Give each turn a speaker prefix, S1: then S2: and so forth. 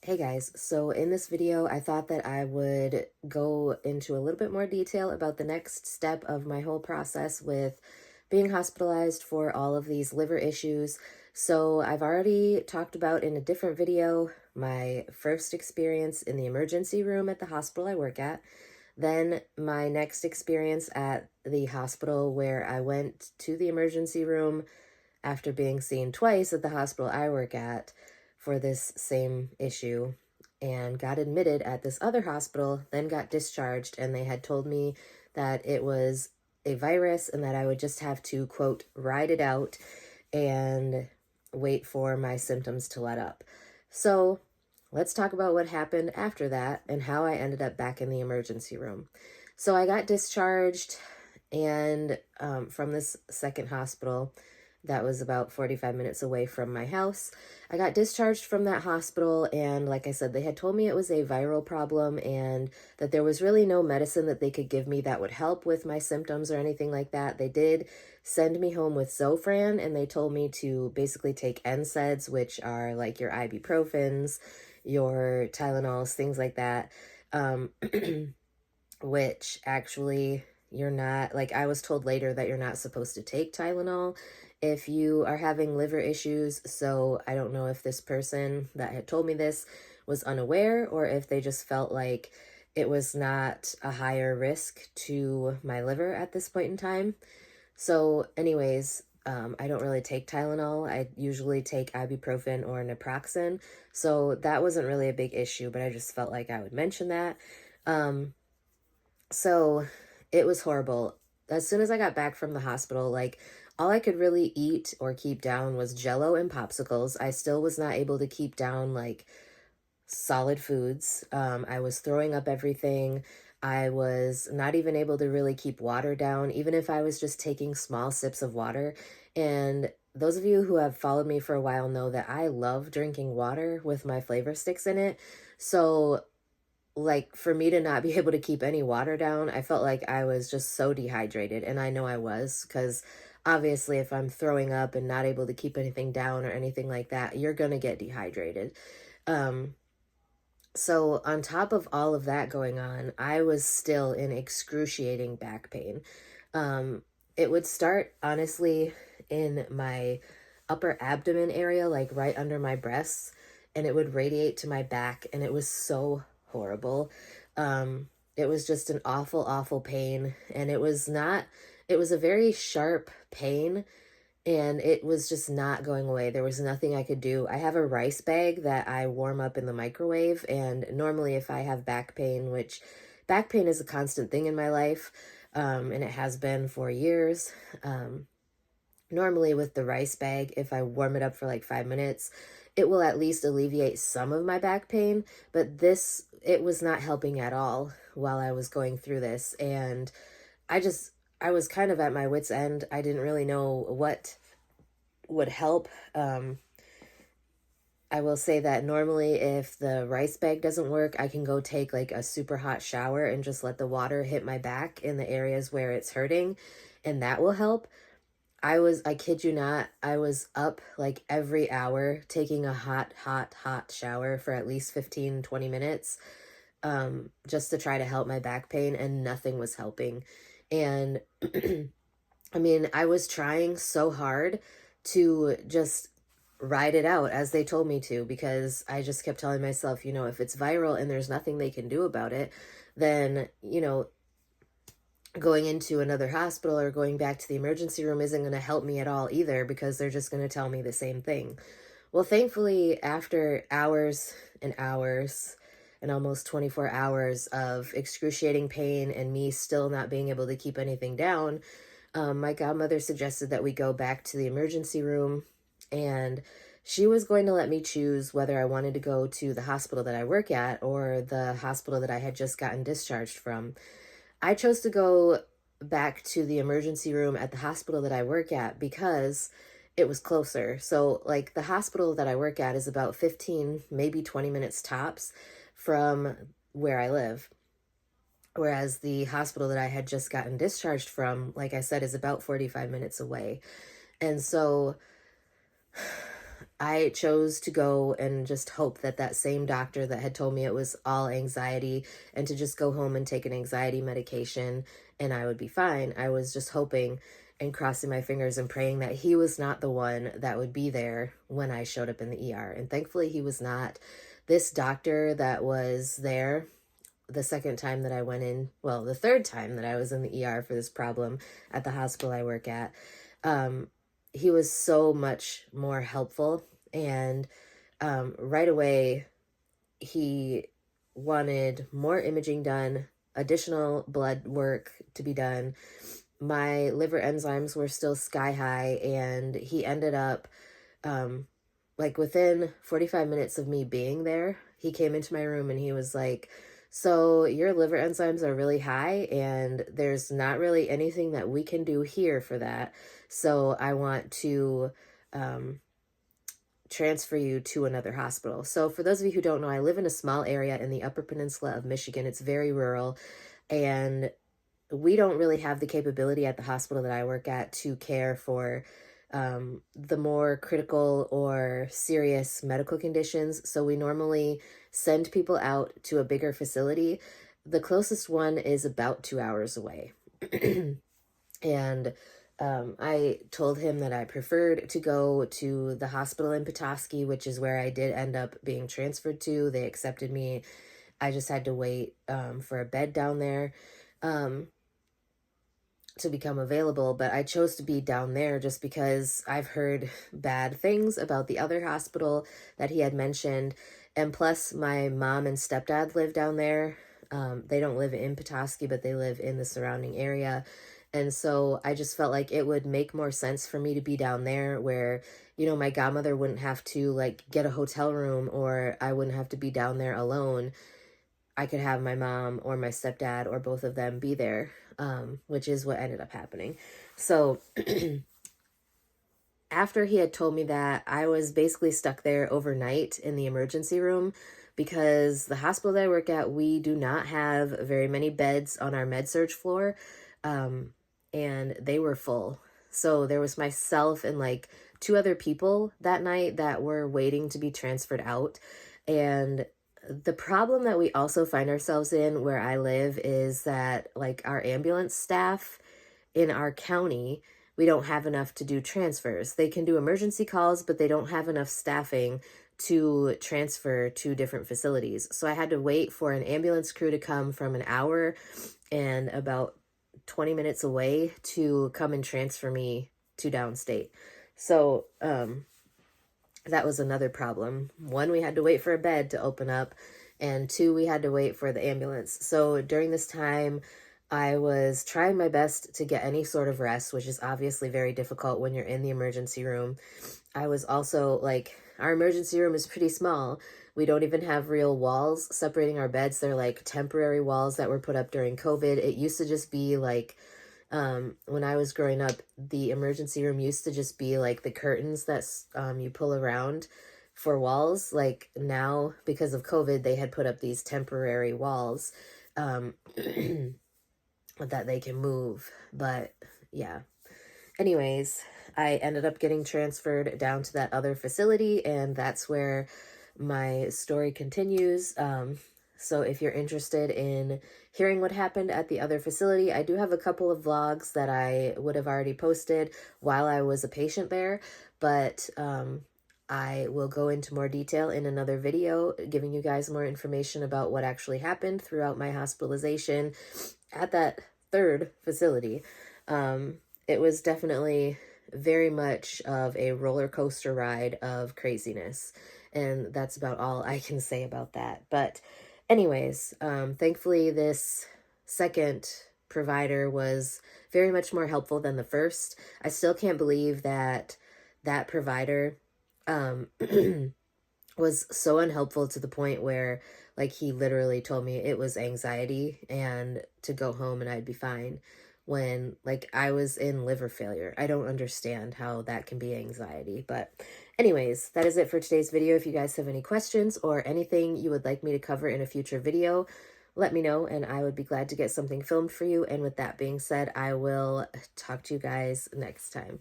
S1: Hey guys, so in this video, I thought that I would go into a little bit more detail about the next step of my whole process with being hospitalized for all of these liver issues. So I've already talked about in a different video my first experience in the emergency room at the hospital I work at, then my next experience at the hospital where I went to the emergency room after being seen twice at the hospital I work at for this same issue and got admitted at this other hospital, then got discharged, and they had told me that it was a virus and that I would just have to, quote, ride it out and wait for my symptoms to let up. So let's talk about what happened after that and how I ended up back in the emergency room. So I got discharged and from this second hospital that was about 45 minutes away from my house. I got discharged from that hospital, and like I said, they had told me it was a viral problem and that there was really no medicine that they could give me that would help with my symptoms or anything like that. They did send me home with Zofran, and they told me to basically take NSAIDs, which are like your ibuprofens, your Tylenols, things like that, which actually you're not, like I was told later that you're not supposed to take Tylenol if you are having liver issues. So I don't know if this person that had told me this was unaware or if they just felt like it was not a higher risk to my liver at this point in time. So anyways, I don't really take Tylenol. I usually take ibuprofen or naproxen. So that wasn't really a big issue, but I just felt like I would mention that. So it was horrible. As soon as I got back from the hospital, like all I could really eat or keep down was Jello and popsicles. I still was not able to keep down like solid foods. I was throwing up everything. I was not even able to really keep water down, even if I was just taking small sips of water. And those of you who have followed me for a while know that I love drinking water with my flavor sticks in it. So like for me to not be able to keep any water down, I felt like I was just so dehydrated. And I know I was, because obviously if I'm throwing up and not able to keep anything down or anything like that, you're going to get dehydrated. Um, so on top of all of that going on, I was still in excruciating back pain. Um, it would start honestly in my upper abdomen area, like right under my breasts, and it would radiate to my back, and it was so horrible. It was just an awful, awful pain, and it was a very sharp pain, and it was just not going away. There was nothing I could do. I have a rice bag that I warm up in the microwave, and normally if I have back pain, which back pain is a constant thing in my life, and it has been for years. Normally with the rice bag, if I warm it up for like 5 minutes, it will at least alleviate some of my back pain, but it was not helping at all while I was going through this. And I just, I was kind of at my wit's end. I didn't really know what would help. I will say that normally if the rice bag doesn't work, I can go take like a super hot shower and just let the water hit my back in the areas where it's hurting, and that will help. I kid you not, I was up like every hour taking a hot, hot, hot shower for at least 15, 20 minutes, just to try to help my back pain, and nothing was helping. And I mean, I was trying so hard to just ride it out as they told me to, because I just kept telling myself, if it's viral and there's nothing they can do about it, then, going into another hospital or going back to the emergency room isn't going to help me at all either, because they're just going to tell me the same thing. Well, thankfully, after hours and hours and almost 24 hours of excruciating pain and me still not being able to keep anything down, my godmother suggested that we go back to the emergency room, and she was going to let me choose whether I wanted to go to the hospital that I work at or the hospital that I had just gotten discharged from. I chose to go back to the emergency room at the hospital that I work at because it was closer. So, like, the hospital that I work at is about 15, maybe 20 minutes tops from where I live. Whereas the hospital that I had just gotten discharged from, like I said, is about 45 minutes away. And so I chose to go and just hope that that same doctor that had told me it was all anxiety and to just go home and take an anxiety medication and I would be fine. I was just hoping and crossing my fingers and praying that he was not the one that would be there when I showed up in the ER. And thankfully he was not. This doctor that was there the second time that I went in, well, the third time that I was in the ER for this problem at the hospital I work at, he was so much more helpful. And right away, he wanted more imaging done, additional blood work to be done. My liver enzymes were still sky high, and he ended up, like within 45 minutes of me being there, he came into my room and he was like, so your liver enzymes are really high and there's not really anything that we can do here for that. So I want to transfer you to another hospital. So for those of you who don't know, I live in a small area in the Upper Peninsula of Michigan. It's very rural, and we don't really have the capability at the hospital that I work at to care for the more critical or serious medical conditions. So we normally send people out to a bigger facility. The closest one is about 2 hours away. And I told him that I preferred to go to the hospital in Petoskey, which is where I did end up being transferred to. They accepted me. I just had to wait for a bed down there to become available, but I chose to be down there just because I've heard bad things about the other hospital that he had mentioned. And plus, my mom and stepdad live down there. They don't live in Petoskey, but they live in the surrounding area. And so I just felt like it would make more sense for me to be down there where, you know, my godmother wouldn't have to like get a hotel room, or I wouldn't have to be down there alone. I could have my mom or my stepdad or both of them be there, which is what ended up happening. So after he had told me that, I was basically stuck there overnight in the emergency room because the hospital that I work at, we do not have very many beds on our med-surg floor, and they were full. So there was myself and like 2 other people that night that were waiting to be transferred out. And the problem that we also find ourselves in where I live is that like our ambulance staff in our county, we don't have enough to do transfers. They can do emergency calls, but they don't have enough staffing to transfer to different facilities. So I had to wait for an ambulance crew to come from an hour and about 20 minutes away to come and transfer me to downstate. So, that was another problem. 1, we had to wait for a bed to open up, and 2, we had to wait for the ambulance. So during this time, I was trying my best to get any sort of rest, which is obviously very difficult when you're in the emergency room. I was also like, our emergency room is pretty small. We don't even have real walls separating our beds. They're like temporary walls that were put up during COVID. It used to just be like, when I was growing up, the emergency room used to just be like the curtains that you pull around for walls. Like now, because of COVID, they had put up these temporary walls that they can move. But yeah. Anyways, I ended up getting transferred down to that other facility, and that's where my story continues. So if you're interested in hearing what happened at the other facility, I do have a couple of vlogs that I would have already posted while I was a patient there, but I will go into more detail in another video, giving you guys more information about what actually happened throughout my hospitalization at that third facility. It was definitely very much of a roller coaster ride of craziness, and that's about all I can say about that. But anyways, thankfully this second provider was very much more helpful than the first. I still can't believe that that provider was so unhelpful to the point where like he literally told me it was anxiety and to go home and I'd be fine, when like I was in liver failure. I don't understand how that can be anxiety. But anyways, that is it for today's video. If you guys have any questions or anything you would like me to cover in a future video, let me know and I would be glad to get something filmed for you. And with that being said, I will talk to you guys next time.